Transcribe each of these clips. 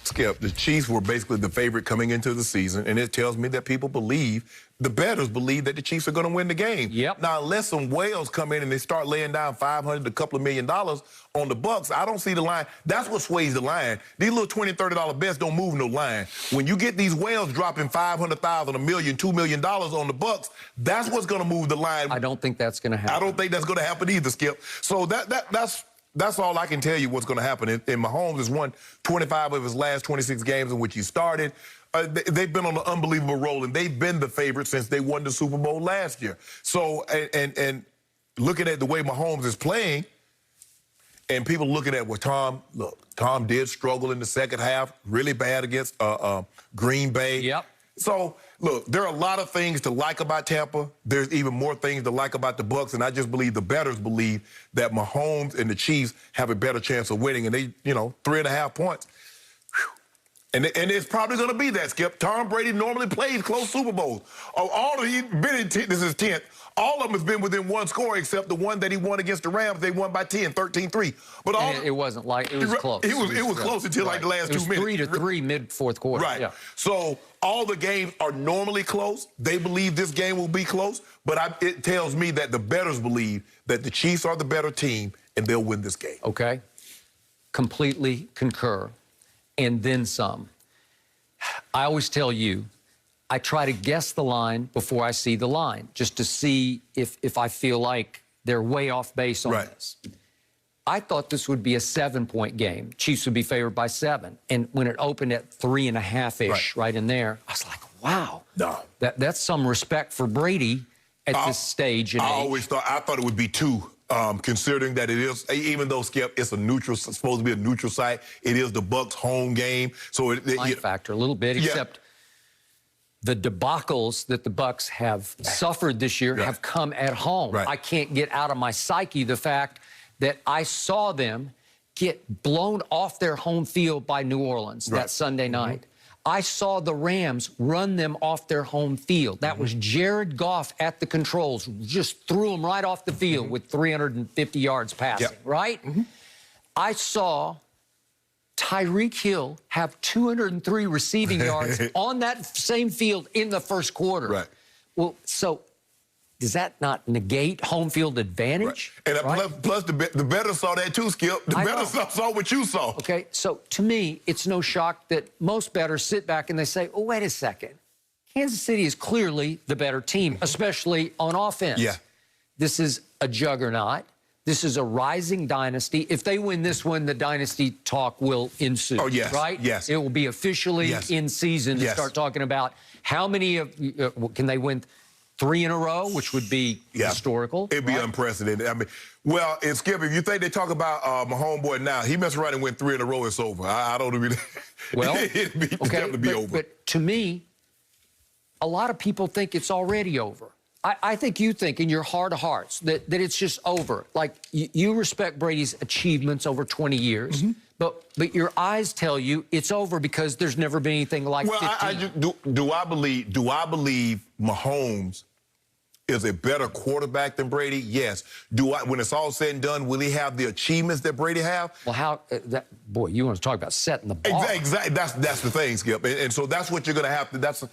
Skip, the Chiefs were basically the favorite coming into the season, and it tells me that people believe, the bettors believe that the Chiefs are going to win the game. Yep. Now, unless some whales come in and they start laying down $500 to a couple of $1 million on the Bucks, I don't see the line. That's what sways the line. These little $20, $30 bets don't move no line. When you get these whales dropping $500,000, $1 million, $2 million on the Bucks, that's what's going to move the line. I don't think that's going to happen. I don't think that's going to happen either, Skip. So that's all I can tell you what's going to happen. And Mahomes has won 25 of his last 26 games in which he started. They've been on an unbelievable roll, and they've been the favorite since they won the Super Bowl last year. So, and looking at the way Mahomes is playing, and people looking at what Tom did struggle in the second half, really bad against Green Bay. Yep. So, look, there are a lot of things to like about Tampa. There's even more things to like about the Bucks, and I just believe the bettors believe that Mahomes and the Chiefs have a better chance of winning, and they, 3.5 points. And it's probably going to be that, Skip. Tom Brady normally plays close Super Bowls. He's been in, this is 10th. All of them has been within one score except the one that he won against the Rams. They won by 10, 13-3. But it wasn't like, it was close. It was close until like the last 2 minutes. It was 3-3 mid-fourth quarter. Right. Yeah. So all the games are normally close. They believe this game will be close. But it tells me that the bettors believe that the Chiefs are the better team and they'll win this game. Okay. Completely concur. And then some. I always tell you, I try to guess the line before I see the line, just to see if I feel like they're way off base on this. I thought this would be a 7-point game. Chiefs would be favored by 7. And when it opened at 3.5-ish, right in there, I was like, wow. No. That's some respect for Brady at this stage. I thought it would be 2. Considering that it is, even though, Skip, it's supposed to be a neutral site, it is the Bucks' home game. So Line factor a little bit, except the debacles that the Bucks have suffered this year have come at home. I can't get out of my psyche the fact that I saw them get blown off their home field by New Orleans that Sunday night. I saw the Rams run them off their home field. That was Jared Goff at the controls, just threw them right off the field with 350 yards passing, right? I saw Tyreek Hill have 203 receiving yards on that same field in the first quarter. Well, so does that not negate home field advantage? And plus the bettors saw that too, Skip. The bettors saw what you saw. Okay, so to me, it's no shock that most bettors sit back and they say, oh, wait a second. Kansas City is clearly the better team, especially on offense. This is a juggernaut. This is a rising dynasty. If they win this one, the dynasty talk will ensue. Oh, yes. Right? Yes. It will be officially in season to start talking about how many of, can they win 3 in a row, which would be historical. It'd be unprecedented. I mean, well, and Skip, if you think they talk about my homeboy now, he messed around and win 3 in a row, it's over. I don't really. Well, it'd definitely be over. But to me, a lot of people think it's already over. I think you think in your heart of hearts that it's just over. Like, you respect Brady's achievements over 20 years, but your eyes tell you it's over because there's never been anything like 15. Do I believe Mahomes is a better quarterback than Brady? Yes. When it's all said and done, will he have the achievements that Brady have? Well, boy, you want to talk about setting the bar. Exactly. That's the thing, Skip. And so that's what you're going to have to.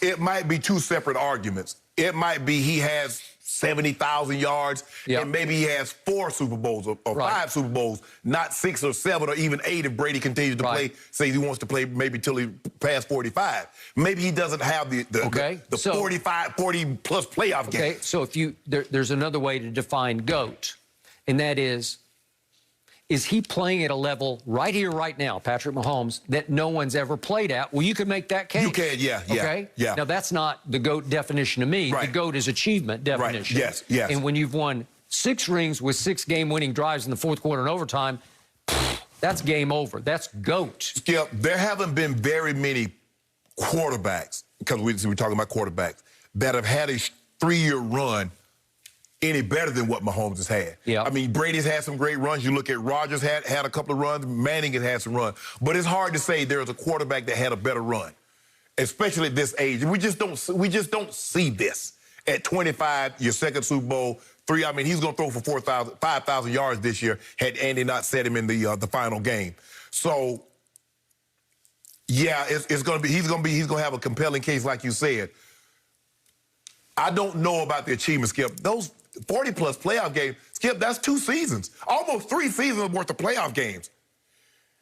It might be 2 separate arguments. It might be he has 70,000 yards, and maybe he has 4 Super Bowls or 5 Super Bowls, not 6 or 7 or even 8 if Brady continues to play, say he wants to play maybe till he past 45. Maybe he doesn't have the 40-plus playoff game. Okay, so there's another way to define GOAT, and that is he playing at a level right here, right now, Patrick Mahomes, that no one's ever played at? Well, you can make that case. You can, Okay? Now, that's not the GOAT definition to me. The GOAT is achievement definition. Yes. And when you've won 6 rings with 6 game-winning drives in the fourth quarter and overtime, that's game over. That's GOAT. Skip, there haven't been very many quarterbacks, because we're talking about quarterbacks, that have had a 3-year run any better than what Mahomes has had. I mean, Brady's had some great runs. You look at Rodgers had a couple of runs. Manning has had some runs. But it's hard to say there's a quarterback that had a better run, especially at this age. We just don't see this. At 25, your second Super Bowl, 3. I mean, he's going to throw for 5,000 yards this year had Andy not set him in the final game. So Yeah, it's going to be. He's going to have a compelling case, like you said. I don't know about the achievement, Skip. Those 40-plus playoff games, Skip, that's 2 seasons. Almost 3 seasons worth of playoff games.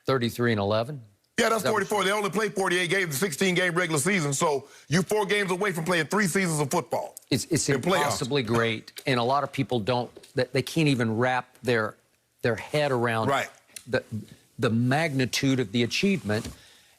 33-11? Yeah, that's 44. They only play 48 games, a 16-game regular season. So you're 4 games away from playing 3 seasons of football. It's impossibly great. And a lot of people they can't even wrap their head around the magnitude of the achievement.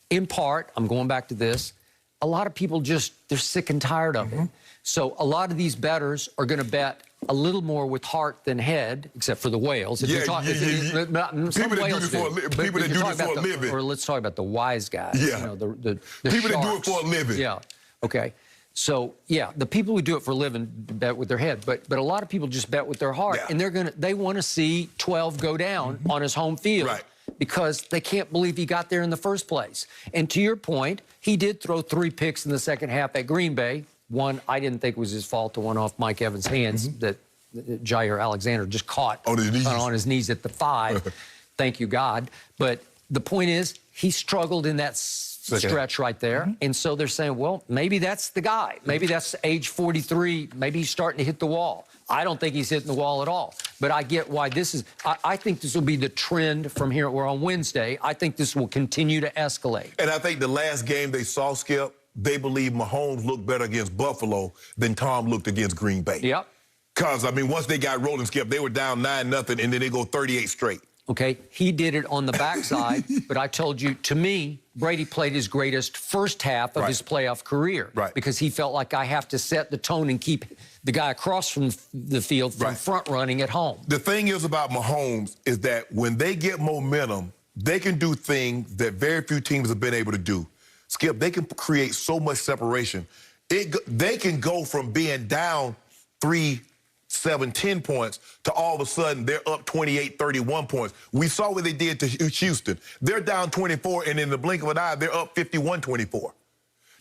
In part, I'm going back to this, a lot of people they're sick and tired of it. So a lot of these bettors are going to bet a little more with heart than head, except for the whales. People that do this for a living. Or let's talk about the wise guys. Yeah. You know, the people sharks. that do it for a living. Yeah. Okay. So yeah, the people who do it for a living bet with their head, but a lot of people just bet with their heart, and they want to see 12 go down on his home field. Right. Because they can't believe he got there in the first place. And to your point, he did throw 3 picks in the second half at Green Bay. One I didn't think was his fault, the one off Mike Evans' hands that Jair Alexander just caught on his knees at the 5. Thank you, God. But the point is, he struggled in that stretch right there. And so they're saying, well, maybe that's the guy. Maybe that's age 43. Maybe he's starting to hit the wall. I don't think he's hitting the wall at all. But I get why this is. I think this will be the trend from here. We're on Wednesday. I think this will continue to escalate. And I think the last game they saw, Skip, they believe Mahomes looked better against Buffalo than Tom looked against Green Bay. Yep. Because, I mean, once they got rolling, Skip, they were down 9-0, and then they go 38 straight. Okay, he did it on the backside, but I told you, to me, Brady played his greatest first half of his playoff career because he felt like I have to set the tone and keep the guy across from the field from front running at home. The thing is about Mahomes is that when they get momentum, they can do things that very few teams have been able to do. Skip, they can create so much separation. They can go from being down 3, 7, 10 points to all of a sudden they're up 28, 31 points. We saw what they did to Houston. They're down 24, and in the blink of an eye, they're up 51-24.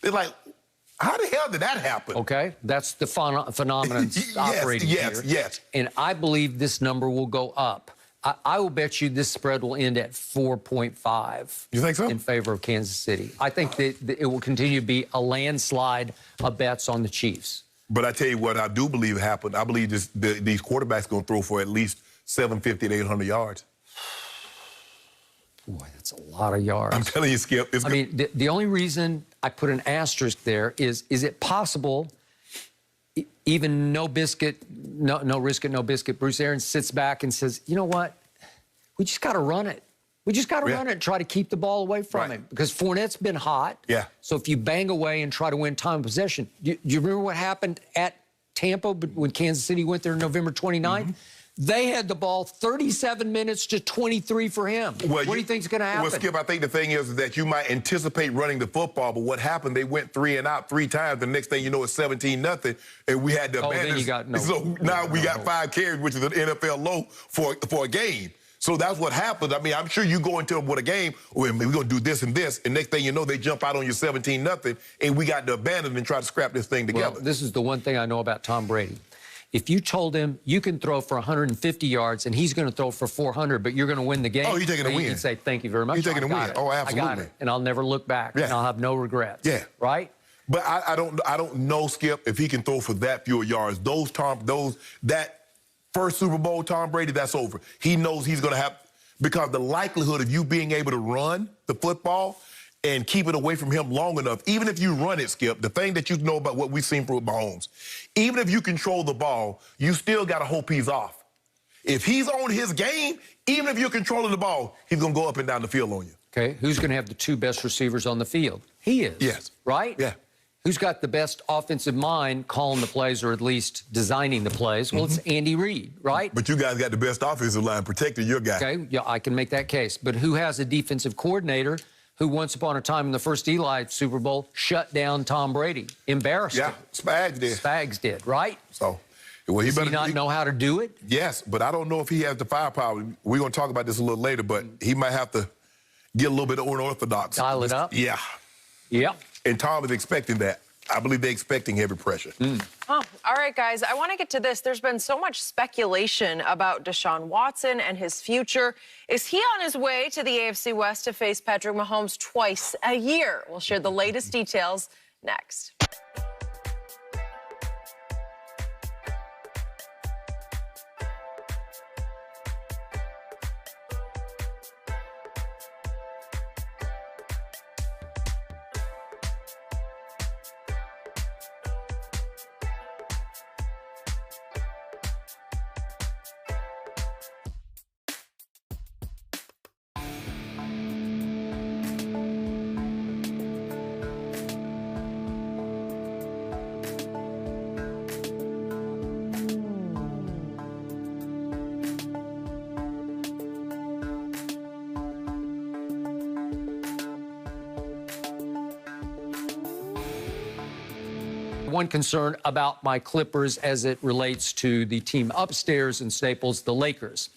They're like, how the hell did that happen? Okay, that's the phenomenon operating here. Yes. And I believe this number will go up. I will bet you this spread will end at 4.5. You think so? In favor of Kansas City. I think that it will continue to be a landslide of bets on the Chiefs. But I tell you what I do believe happened. I believe these quarterbacks going to throw for at least 750 to 800 yards. Boy, that's a lot of yards. I'm telling you, Skip. I mean, the only reason I put an asterisk there is it possible, even no risk it, no biscuit, Bruce Arians sits back and says, you know what? We just got to run it. We just got to run it and try to keep the ball away from him because Fournette's been hot. Yeah. So if you bang away and try to win time of possession, do you remember what happened at Tampa when Kansas City went there November 29th? They had the ball 37 minutes to 23 for him. Well, what do you think is going to happen? Well, Skip, I think the thing is that you might anticipate running the football, but what happened, they went 3 and out 3 times. The next thing you know, it's 17-0, and we had to abandon. Then you got now we got 5 carries, which is an NFL low for a game. So that's what happened. I mean, I'm sure you go into it with a game, well, we're going to do this and this, and next thing you know, they jump out on you 17-0, and we got to abandon and try to scrap this thing together. Well, this is the one thing I know about Tom Brady. If you told him you can throw for 150 yards and he's going to throw for 400, but you're going to win the game, he's taking a win. He'd say, thank you very much. He's taking a win. Oh, absolutely. I got it, and I'll never look back, and I'll have no regrets. Yeah. Right? But I don't know, Skip, if he can throw for that few yards. That first Super Bowl, Tom Brady, that's over. He knows he's going to have, because the likelihood of you being able to run the football and keep it away from him long enough, even if you run it, Skip, the thing that you know about what we've seen from Mahomes, even if you control the ball, you still got to hope he's off. If he's on his game, even if you're controlling the ball, he's going to go up and down the field on you. Okay, who's going to have the 2 best receivers on the field? He is. Yes. Right? Yeah. Who's got the best offensive mind calling the plays or at least designing the plays? Well, it's Andy Reid, right? But you guys got the best offensive line protecting your guy. Okay, yeah, I can make that case. But who has a defensive coordinator who once upon a time in the first Eli Super Bowl shut down Tom Brady, embarrassed him? Spags did. Spags did, right? So, well, Does he not know how to do it? Yes, but I don't know if he has the firepower. We're going to talk about this a little later, but he might have to get a little bit unorthodox. Dial it up? Yeah. Yeah. And Tom is expecting that. I believe they're expecting heavy pressure. Oh, all All right, guys, I want to get to this. There's been so much speculation about Deshaun Watson and his future. Is he on his way to the AFC West to face Patrick Mahomes twice a year? We'll share the latest details next. One concern about my Clippers as it relates to the team upstairs in Staples, the Lakers.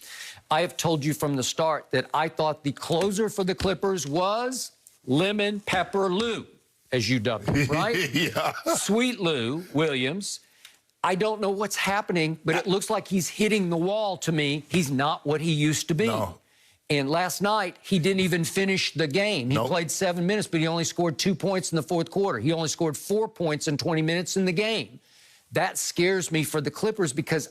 I have told you from the start that I thought the closer for the Clippers was Lemon Pepper Lou, as you dubbed him, right? Yeah. Sweet Lou Williams. I don't know what's happening, but it looks like he's hitting the wall to me. He's not what he used to be. No. And last night, he didn't even finish the game. He played 7 minutes, but he only scored 2 points in the fourth quarter. He only scored 4 points in 20 minutes in the game. That scares me for the Clippers because